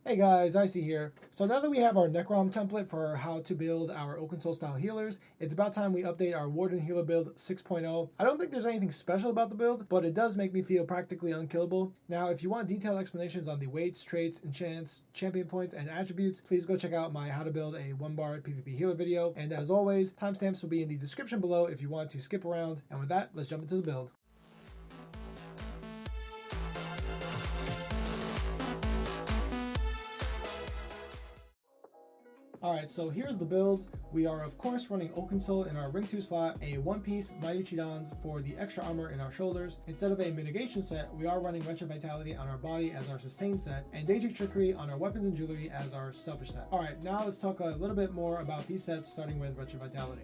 Hey guys, Icy here. So now that we have our Necrom template for how to build our Oakensoul style healers, it's about time we update our Warden Healer build 6.0. I don't think there's anything special about the build, but it does make me feel practically unkillable. Now, if you want detailed explanations on the weights, traits, enchants, champion points, and attributes, please go check out my how to build a 1-bar PvP healer video. And as always, timestamps will be in the description below if you want to skip around. And with that, let's jump into the build. Alright, so here's the build. We are of course running Oakensoul in our ring 2 slot, a 1-piece Mighty Chidons for the extra armor in our shoulders. Instead of a mitigation set, we are running Wretched Vitality on our body as our sustain set, and Daedric Trickery on our weapons and jewelry as our selfish set. Alright, now let's talk a little bit more about these sets, starting with Wretched Vitality.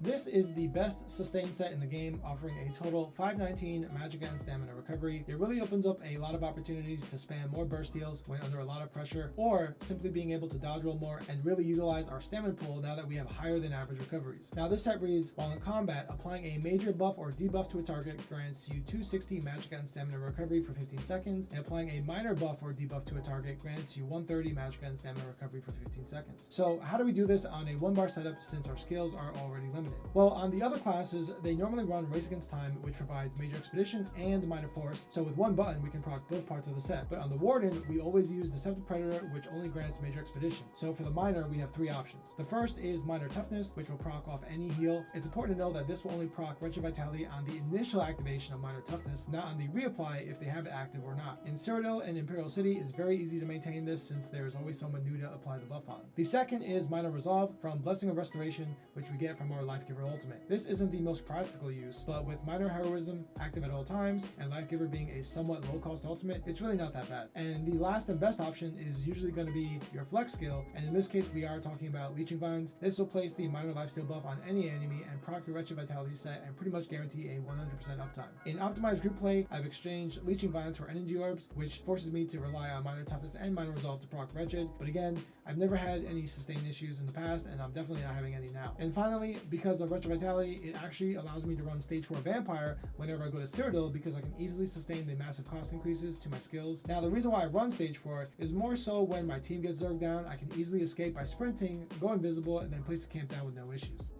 This is the best sustain set in the game, offering a total 519 magic and stamina recovery. It really opens up a lot of opportunities to spam more burst heals when under a lot of pressure, or simply being able to dodge roll more and really utilize our stamina pool now that we have higher than average recoveries. Now this set reads, while in combat, applying a major buff or debuff to a target grants you 260 magic and stamina recovery for 15 seconds, and applying a minor buff or debuff to a target grants you 130 magic and stamina recovery for 15 seconds. So how do we do this on a 1-bar setup since our skills are already limited? Well, on the other classes, they normally run Race Against Time, which provides Major Expedition and Minor Force, so with one button we can proc both parts of the set. But on the Warden, we always use Deceptive Predator, which only grants Major Expedition. So for the Minor, we have 3 options. The first is Minor Toughness, which will proc off any heal. It's important to know that this will only proc Wretched Vitality on the initial activation of Minor Toughness, not on the reapply if they have it active or not. In Cyrodiil and Imperial City, it's very easy to maintain this since there's always someone new to apply the buff on. The second is Minor Resolve from Blessing of Restoration, which we get from our Life Giver Ultimate. This isn't the most practical use, but with Minor Heroism active at all times and Life Giver being a somewhat low cost ultimate, it's really not that bad. And the last and best option is usually going to be your Flex skill, and in this case we are talking about Leeching Vines. This will place the Minor Lifesteal buff on any enemy and proc your Wretched Vitality set and pretty much guarantee a 100% uptime. In optimized group play, I've exchanged Leeching Vines for Energy Orbs, which forces me to rely on Minor Toughness and Minor Resolve to proc Wretched, but again, I've never had any sustained issues in the past, and I'm definitely not having any now. And finally, because of Wretched Vitality, it actually allows me to run stage 4 Vampire whenever I go to Cyrodiil because I can easily sustain the massive cost increases to my skills. Now, the reason why I run stage 4 is more so when my team gets zerged down, I can easily escape by sprinting, go invisible, and then place the camp down with no issues.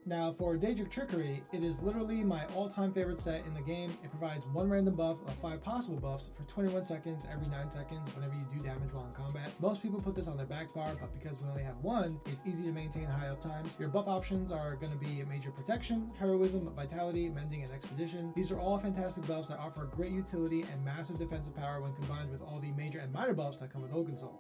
Now for Daedric Trickery, it is literally my all-time favorite set in the game. It provides 1 random buff of 5 possible buffs for 21 seconds every 9 seconds whenever you do damage while in combat. Most people put this on their back bar, but because we only have 1, it's easy to maintain high uptimes. Your buff options are going to be Major Protection, Heroism, Vitality, Mending, and Expedition. These are all fantastic buffs that offer great utility and massive defensive power when combined with all the major and minor buffs that come with Oakensoul.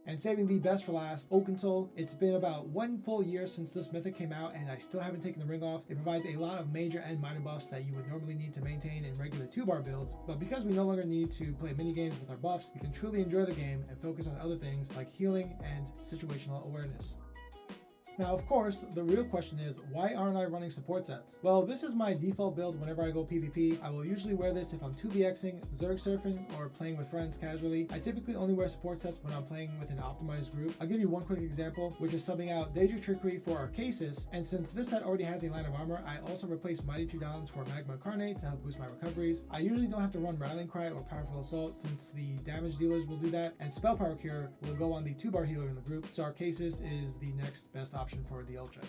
And saving the best for last, Oakensoul. It's been about 1 full year since this mythic came out and I still haven't taken the ring off. It provides a lot of major and minor buffs that you would normally need to maintain in regular 2-bar builds, but because we no longer need to play mini games with our buffs, we can truly enjoy the game and focus on other things like healing and situational awareness. Now, of course, the real question is, why aren't I running support sets? Well, this is my default build whenever I go PvP. I will usually wear this if I'm 2vxing, Zerg surfing, or playing with friends casually. I typically only wear support sets when I'm playing with an optimized group. I'll give you one quick example, which is subbing out Daedric Trickery for Arcasis, and since this set already has a line of armor, I also replace Mighty Chidons for Magma Incarnate to help boost my recoveries. I usually don't have to run Rallying Cry or Powerful Assault since the damage dealers will do that, and Spell Power Cure will go on the 2-bar healer in the group, so Arcasis is the next best option for the Ultra.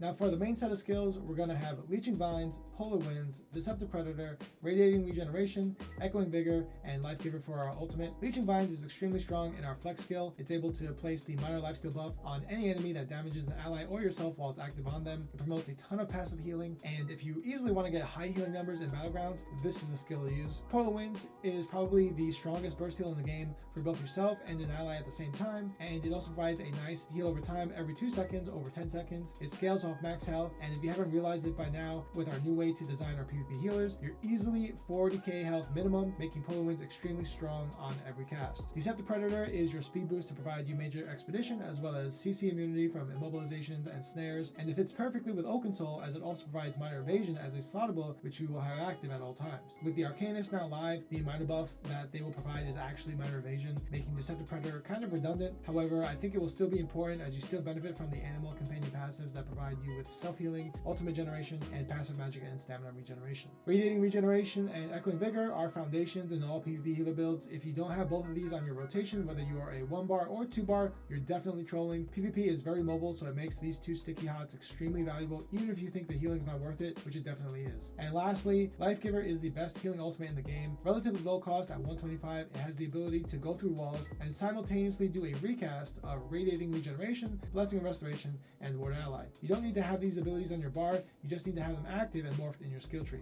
Now for the main set of skills, we're going to have Leeching Vines, Polar Winds, Deceptive Predator, Radiating Regeneration, Echoing Vigor, and Life Giver for our ultimate. Leeching Vines is extremely strong in our Flex skill. It's able to place the Minor Lifesteal buff on any enemy that damages an ally or yourself while it's active on them. It promotes a ton of passive healing, and if you easily want to get high healing numbers in Battlegrounds, this is the skill to use. Polar Winds is probably the strongest burst heal in the game for both yourself and an ally at the same time, and it also provides a nice heal over time every 2 seconds over 10 seconds. It scales off max health, and if you haven't realized it by now, with our new way to design our PvP healers, you're easily 40k health minimum, making Polar Winds extremely strong on every cast. Deceptive Predator is your speed boost to provide you major expedition as well as CC immunity from immobilizations and snares, and it fits perfectly with Oakensoul as it also provides minor evasion as a slottable, which you will have active at all times. With the Arcanist now live, the minor buff that they will provide is actually minor evasion, making Deceptive Predator kind of redundant. However, I think it will still be important as you still benefit from the animal companion passives that provide you with self-healing, ultimate generation, and passive magic and stamina regeneration. Radiating regeneration and echoing vigor are foundations in all PvP healer builds. If you don't have both of these on your rotation, whether you are a 1 bar or 2 bar, you're definitely trolling. PvP is very mobile, so it makes these 2 sticky hots extremely valuable, even if you think the healing's not worth it, which it definitely is. And lastly, Life Giver is the best healing ultimate in the game. Relatively low cost at 125, it has the ability to go through walls and simultaneously do a recast of Radiating Regeneration, Blessing of Restoration, and Ward Ally. You don't need to have these abilities on your bar, you just need to have them active and morphed in your skill tree.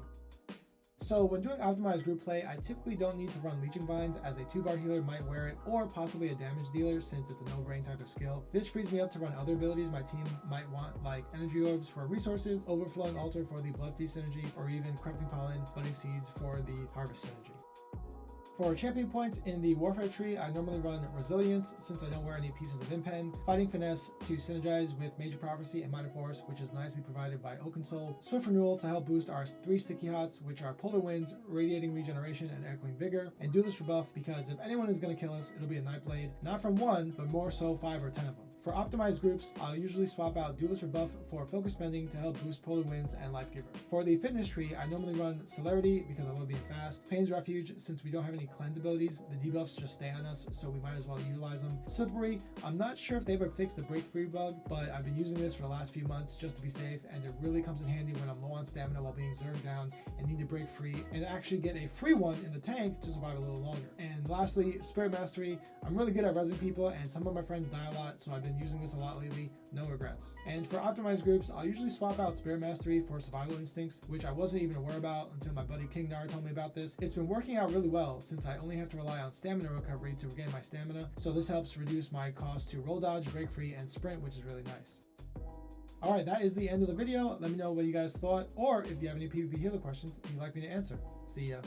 So when doing optimized group play, I typically don't need to run Leeching Vines, as a 2-bar healer might wear it, or possibly a damage dealer since it's a no-brain type of skill. This frees me up to run other abilities my team might want, like Energy Orbs for resources, Overflowing Altar for the Blood Feast synergy, or even Corrupting Pollen, Budding Seeds for the Harvest synergy. For champion points in the Warfare tree, I normally run Resilience since I don't wear any pieces of Impen, Fighting Finesse to synergize with Major Prophecy and Minor Force, which is nicely provided by Oaken Soul, Swift Renewal to help boost our 3 sticky hots, which are Polar Winds, Radiating Regeneration, and Echoing Vigor, and Duelist Rebuff, because if anyone is going to kill us, it'll be a Nightblade, not from 1, but more so 5 or 10 of them. For optimized groups, I'll usually swap out Duelist Rebuff for Focus Spending to help boost Polar Winds and Life Giver. For the fitness tree, I normally run Celerity because I love being fast, Pain's Refuge since we don't have any cleanse abilities, the debuffs just stay on us, so we might as well utilize them. Slippery, I'm not sure if they ever fixed the break free bug, but I've been using this for the last few months just to be safe, and it really comes in handy when I'm low on stamina while being zerged down and need to break free and actually get a free one in the tank to survive a little longer. And lastly, Spirit Mastery, I'm really good at rezzing people and some of my friends die a lot, so I've been using this a lot lately. No regrets. And for optimized groups, I'll usually swap out Spirit Mastery for Survival Instincts, which I wasn't even aware about until my buddy King Nar told me about this. It's been working out really well since I only have to rely on stamina recovery to regain my stamina, so this helps reduce my cost to roll dodge, break free, and sprint, which is really nice. Alright, that is the end of the video. Let me know what you guys thought, or if you have any PvP healer questions you'd like me to answer. See ya.